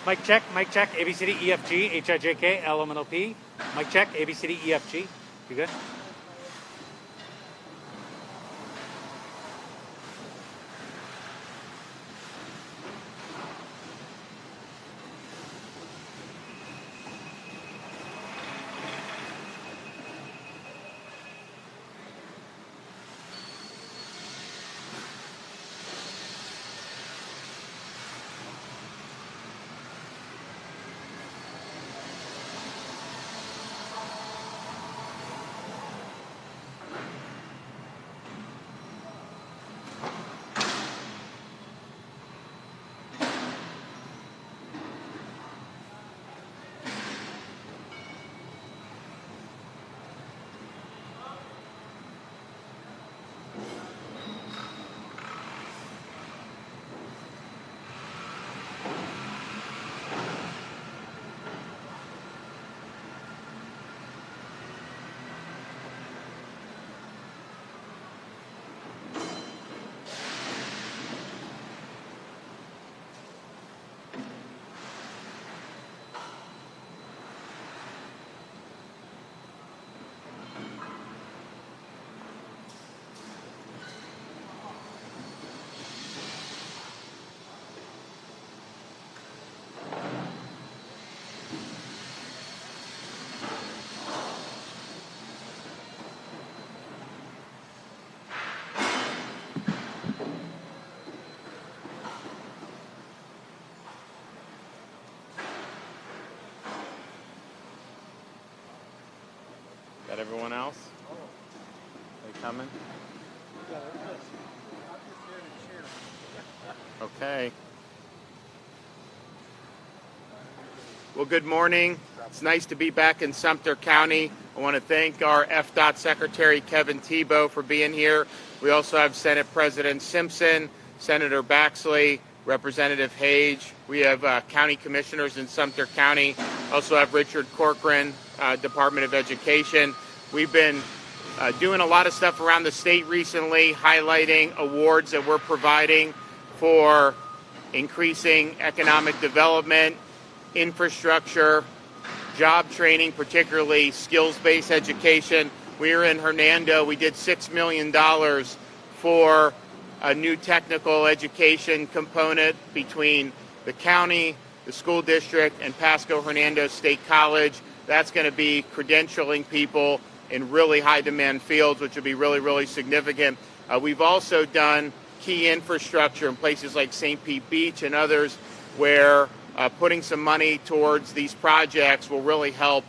Mic check, A, B, C, D, E, F, G, H, I, J, K, L, M, N, O, P. Mic check, A, B, C, D, E, F, G. You good? Got everyone else? They coming? Okay. Well, good morning. It's nice to be back in Sumter County. I want to thank our FDOT Secretary Kevin Tebow for being here. We also have Senate President Simpson, Senator Baxley, Representative Hage. We have county commissioners in Sumter County. Also have Richard Corcoran, Department of Education. We've been doing a lot of stuff around the state recently, highlighting awards that we're providing for increasing economic development, infrastructure, job training, particularly skills-based education. We were in Hernando. We did $6 million for a new technical education component between the county, the school district, and Pasco Hernando State College. That's going to be credentialing people in really high-demand fields, which will be really, really significant. We've also done key infrastructure in places like St. Pete Beach and others where putting some money towards these projects will really help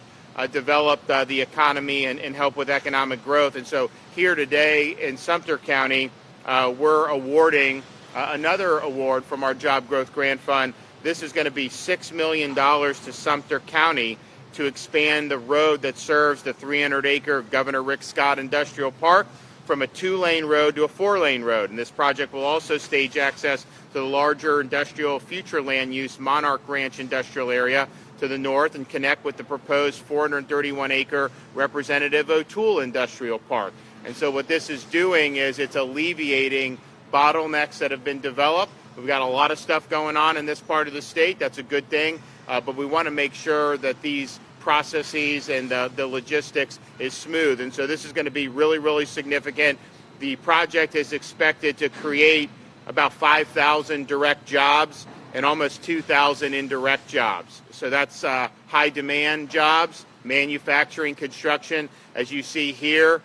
develop the economy and help with economic growth. And so here today in Sumter County, we're awarding another award from our Job Growth Grant Fund. This is going to be $6 million to Sumter County to expand the road that serves the 300-acre Governor Rick Scott Industrial Park from a 2-lane road to a 4-lane road. And this project will also stage access to the larger industrial future land use Monarch Ranch industrial area to the north and connect with the proposed 431-acre Representative O'Toole Industrial Park. And so what this is doing is it's alleviating bottlenecks that have been developed. We've got a lot of stuff going on in this part of the state. That's a good thing. But we want to make sure that these processes and the logistics is smooth. And so this is going to be really, really significant. The project is expected to create about 5,000 direct jobs and almost 2,000 indirect jobs. So that's high demand jobs, manufacturing, construction. As you see here,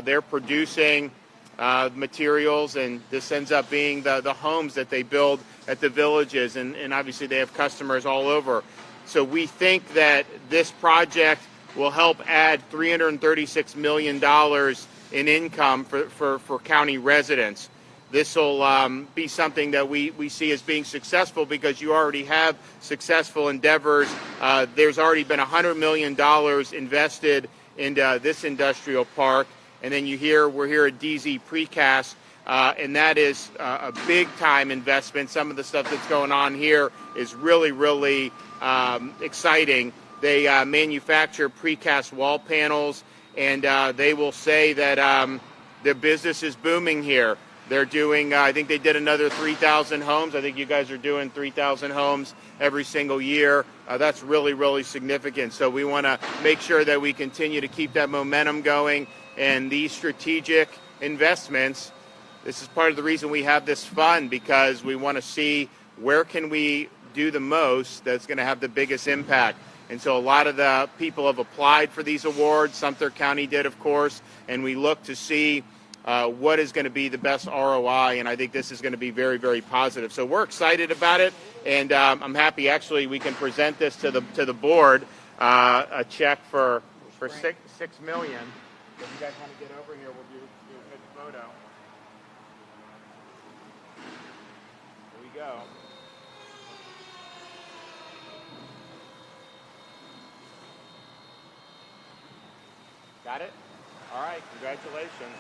they're producing materials, and this ends up being the homes that they build at the villages, and obviously they have customers all over. So we think that this project will help add $336 million in income for county residents. This will be something that we see as being successful because you already have successful endeavors. There's already been $100 million invested into this industrial park. And then we're here at DZ Precast, and that is a big-time investment. Some of the stuff that's going on here is really, really exciting. They manufacture precast wall panels, and they will say that their business is booming here. They're doing, I think they did another 3,000 homes. I think you guys are doing 3,000 homes every single year. That's really, really significant. So we want to make sure that we continue to keep that momentum going. And these strategic investments, this is part of the reason we have this fund, because we want to see where can we do the most that's going to have the biggest impact. And so a lot of the people have applied for these awards. Sumter County did, of course, and we look to see what is going to be the best ROI, and I think this is going to be very, very positive. So we're excited about it, and I'm happy actually we can present this to the board, a check for $6 million. If you guys want to get over here, we'll do a good photo. Here we go. Got it? All right, congratulations.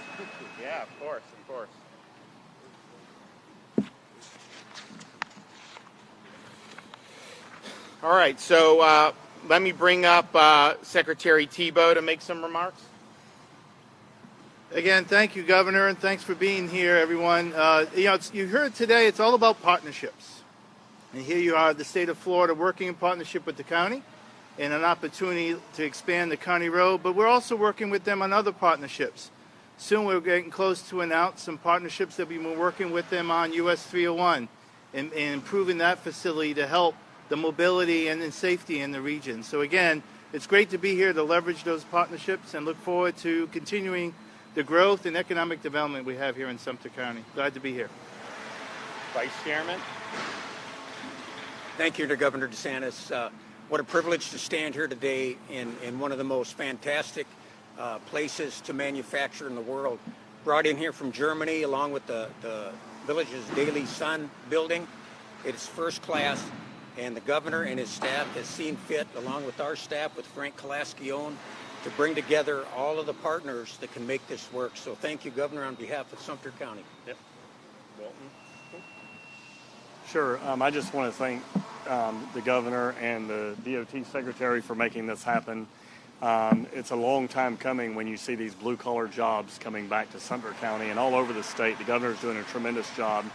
Yeah, of course, of course. All right, so let me bring up Secretary Thibeault to make some remarks. Again, thank you, Governor, and thanks for being here, everyone. You heard today, it's all about partnerships. And here you are, the state of Florida, working in partnership with the county and an opportunity to expand the county road, but we're also working with them on other partnerships. Soon we're getting close to announce some partnerships that we've been working with them on US 301 and improving that facility to help the mobility and the safety in the region. So again, it's great to be here to leverage those partnerships and look forward to continuing the growth and economic development we have here in Sumter County. Glad to be here. Vice Chairman. Thank you to Governor DeSantis. What a privilege to stand here today in one of the most fantastic places to manufacture in the world. Brought in here from Germany along with the village's Daily Sun building. It's first class, and the governor and his staff has seen fit, along with our staff, with Frank Calascione, to bring together all of the partners that can make this work. So thank you, Governor, on behalf of Sumter County. Yep. Walton. Sure. I just want to thank the governor and the DOT secretary for making this happen. It's a long time coming when you see these blue-collar jobs coming back to Sumter County and all over the state. The governor's doing a tremendous job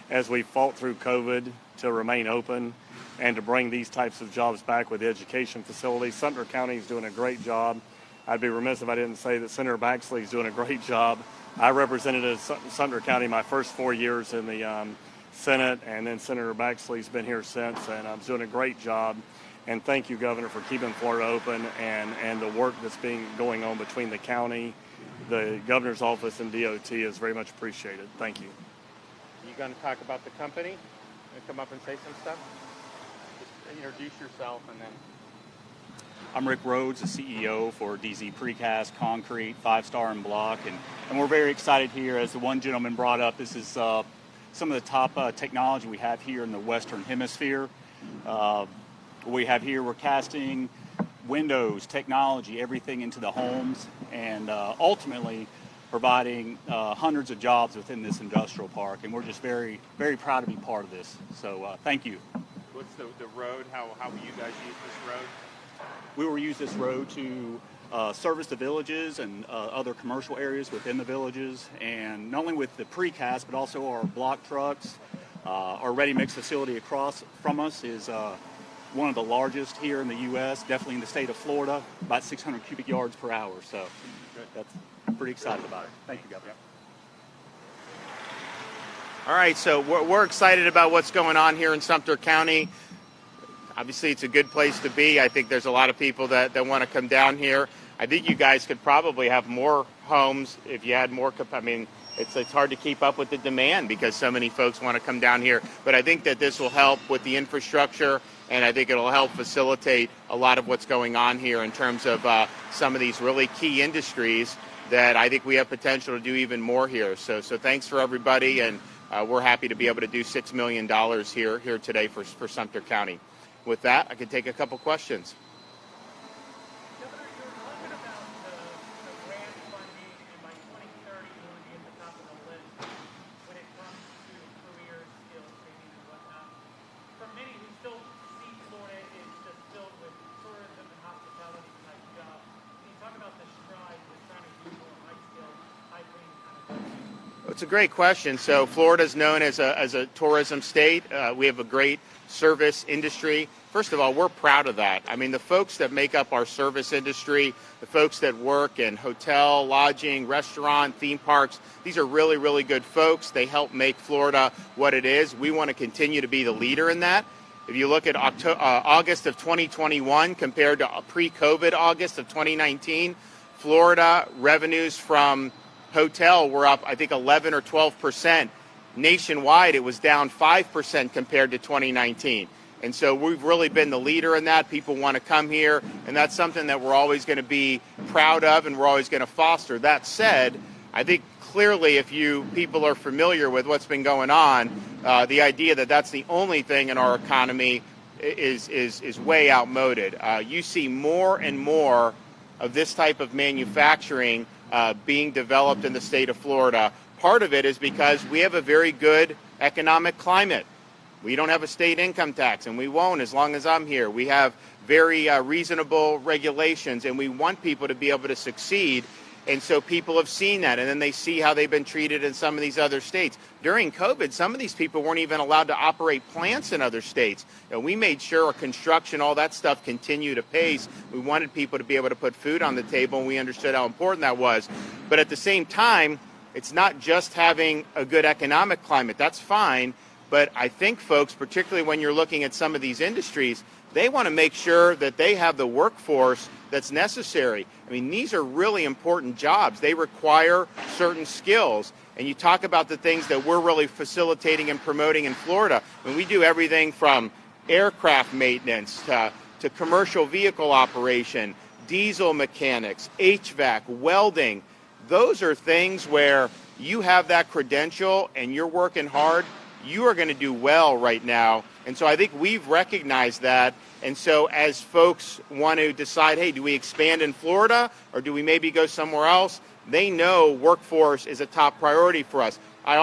as we fought through COVID to remain open and to bring these types of jobs back with the education facilities. Sumter County is doing a great job. I'd be remiss if I didn't say that Senator Baxley is doing a great job. I represented Sumter County my first 4 years in the Senate, and then Senator Baxley's been here since, and I'm doing a great job. And thank you, Governor, for keeping Florida open and the work that's going on between the county, the governor's office, and DOT is very much appreciated. Thank you. You going to talk about the company and come up and say some stuff? Just introduce yourself and then. I'm Rick Rhodes, the CEO for DZ Precast Concrete, 5-star and block, and we're very excited here. As the one gentleman brought up, this is some of the top technology we have here in the Western Hemisphere. We have here, we're casting windows, technology, everything into the homes, and ultimately providing hundreds of jobs within this industrial park. And we're just very, very proud to be part of this. So thank you. What's the road? How will you guys use this road? We will use this road to service the villages and other commercial areas within the villages, and not only with the precast, but also our block trucks. Our ready mix facility across from us is one of the largest here in the U.S., definitely in the state of Florida, about 600 cubic yards per hour. So I'm pretty excited about it. Thank you, Governor. All right, so we're excited about what's going on here in Sumter County. Obviously, it's a good place to be. I think there's a lot of people that want to come down here. I think you guys could probably have more homes if you had more. I mean, it's hard to keep up with the demand because so many folks want to come down here. But I think that this will help with the infrastructure, and I think it'll help facilitate a lot of what's going on here in terms of some of these really key industries that I think we have potential to do even more here. So thanks for everybody, and we're happy to be able to do $6 million here today for Sumter County. With that, I can take a couple questions. Governor, you were talking about the grant funding, and by 2030 you want to be at the top of the list when it comes to career skills training and whatnot. For many who still see Florida as just filled with tourism and hospitality type jobs, can you talk about the strides with trying to do more high-skilled, high-paying kind of jobs? it's a great question. So Florida is known as a tourism state. We have a great service industry. First of all, we're proud of that. I mean, the folks that make up our service industry, the folks that work in hotel, lodging, restaurant, theme parks, these are really, really good folks. They help make Florida what it is. We want to continue to be the leader in that. If you look at August of 2021 compared to pre-COVID August of 2019, Florida revenues from hotel were up, I think, 11 or 12%. Nationwide, it was down 5% compared to 2019. And so we've really been the leader in that. People want to come here, and that's something that we're always going to be proud of and we're always going to foster. That said, I think clearly if you people are familiar with what's been going on, the idea that that's the only thing in our economy is way outmoded. You see more and more of this type of manufacturing being developed in the state of Florida. Part of it is because we have a very good economic climate. We don't have a state income tax, and we won't as long as I'm here. We have very reasonable regulations, and we want people to be able to succeed. And so people have seen that, and then they see how they've been treated in some of these other states. During COVID, some of these people weren't even allowed to operate plants in other states. And we made sure our construction, all that stuff continued apace. We wanted people to be able to put food on the table, and we understood how important that was. But at the same time, it's not just having a good economic climate. That's fine. But I think folks, particularly when you're looking at some of these industries, they want to make sure that they have the workforce that's necessary. I mean, these are really important jobs. They require certain skills. And you talk about the things that we're really facilitating and promoting in Florida. I mean, we do everything from aircraft maintenance to commercial vehicle operation, diesel mechanics, HVAC, welding. Those are things where you have that credential and you're working hard, you are going to do well right now. And so I think we've recognized that. And so as folks want to decide, hey, do we expand in Florida or do we maybe go somewhere else? They know workforce is a top priority for us. I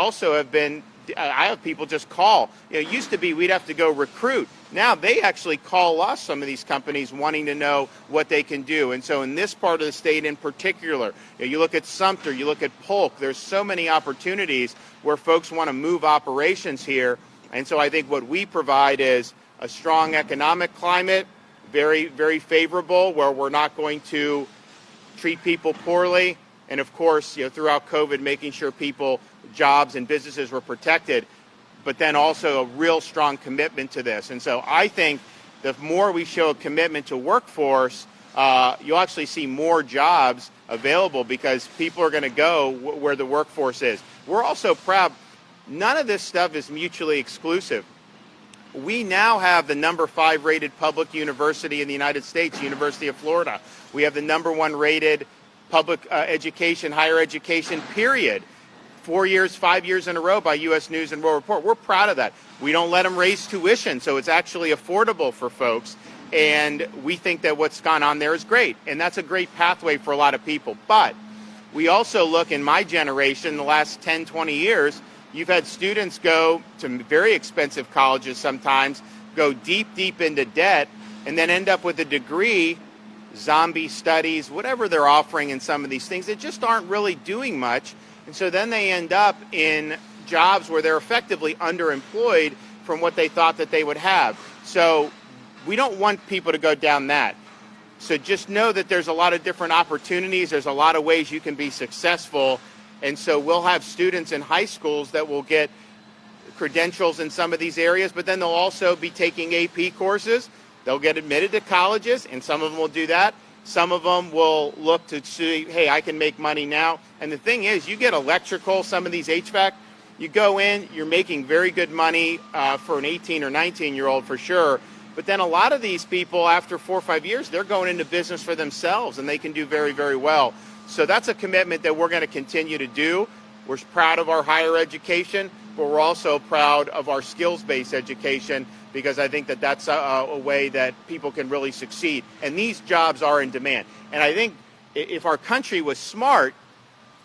have people just call. It used to be we'd have to go recruit. Now they actually call us, some of these companies, wanting to know what they can do. And so in this part of the state in particular, you look at Sumter, you look at Polk, there's so many opportunities where folks want to move operations here. And so I think what we provide is a strong economic climate, very, very favorable, where we're not going to treat people poorly. And of course, throughout COVID, making sure people, jobs and businesses were protected, but then also a real strong commitment to this. And so I think the more we show a commitment to workforce, you'll actually see more jobs available because people are going to go where the workforce is. We're also proud. None of this stuff is mutually exclusive. We now have the number 5 rated public university in the United States, University of Florida. We have the number 1 rated public education, higher education, period. 4 years, 5 years in a row by U.S. News and World Report. We're proud of that. We don't let them raise tuition, so it's actually affordable for folks. And we think that what's gone on there is great. And that's a great pathway for a lot of people. But we also look in my generation, the last 10, 20 years, you've had students go to very expensive colleges sometimes, go deep, deep into debt, and then end up with a degree, zombie studies, whatever they're offering in some of these things that just aren't really doing much. And so then they end up in jobs where they're effectively underemployed from what they thought that they would have. So we don't want people to go down that. So just know that there's a lot of different opportunities. There's a lot of ways you can be successful. And so we'll have students in high schools that will get credentials in some of these areas, but then they'll also be taking AP courses. They'll get admitted to colleges, and some of them will do that. Some of them will look to see, hey, I can make money now. And the thing is, you get electrical, some of these HVAC, you go in, you're making very good money for an 18 or 19-year-old for sure. But then a lot of these people, after 4 or 5 years, they're going into business for themselves, and they can do very, very well. So that's a commitment that we're going to continue to do. We're proud of our higher education, but we're also proud of our skills-based education because I think that that's a way that people can really succeed. And these jobs are in demand. And I think if our country was smart,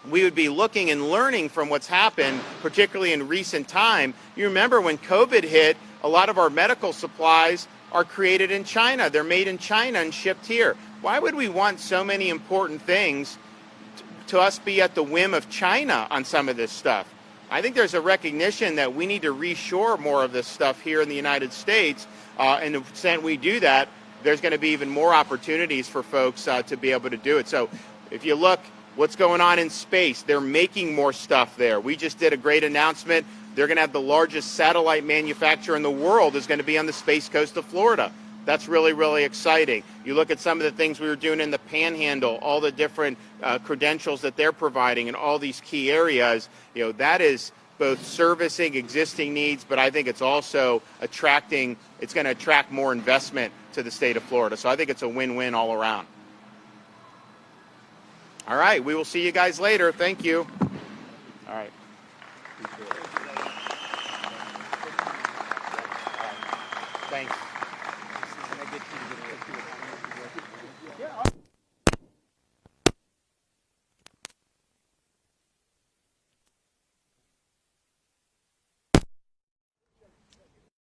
we would be looking and learning from what's happened, particularly in recent time. You remember when COVID hit, a lot of our medical supplies are created in China. They're made in China and shipped here. Why would we want so many important things to us be at the whim of China on some of this stuff? I think there's a recognition that we need to reshore more of this stuff here in the United States. And to the extent we do that, there's going to be even more opportunities for folks to be able to do it. So if you look what's going on in space, they're making more stuff there. We just did a great announcement. They're going to have the largest satellite manufacturer in the world is going to be on the space coast of Florida. That's really, really exciting. You look at some of the things we were doing in the Panhandle, all the different credentials that they're providing in all these key areas. You know, that is both servicing existing needs, but I think it's also attracting, it's going to attract more investment to the state of Florida. So I think it's a win-win all around. All right, we will see you guys later. Thank you. All right. Thanks.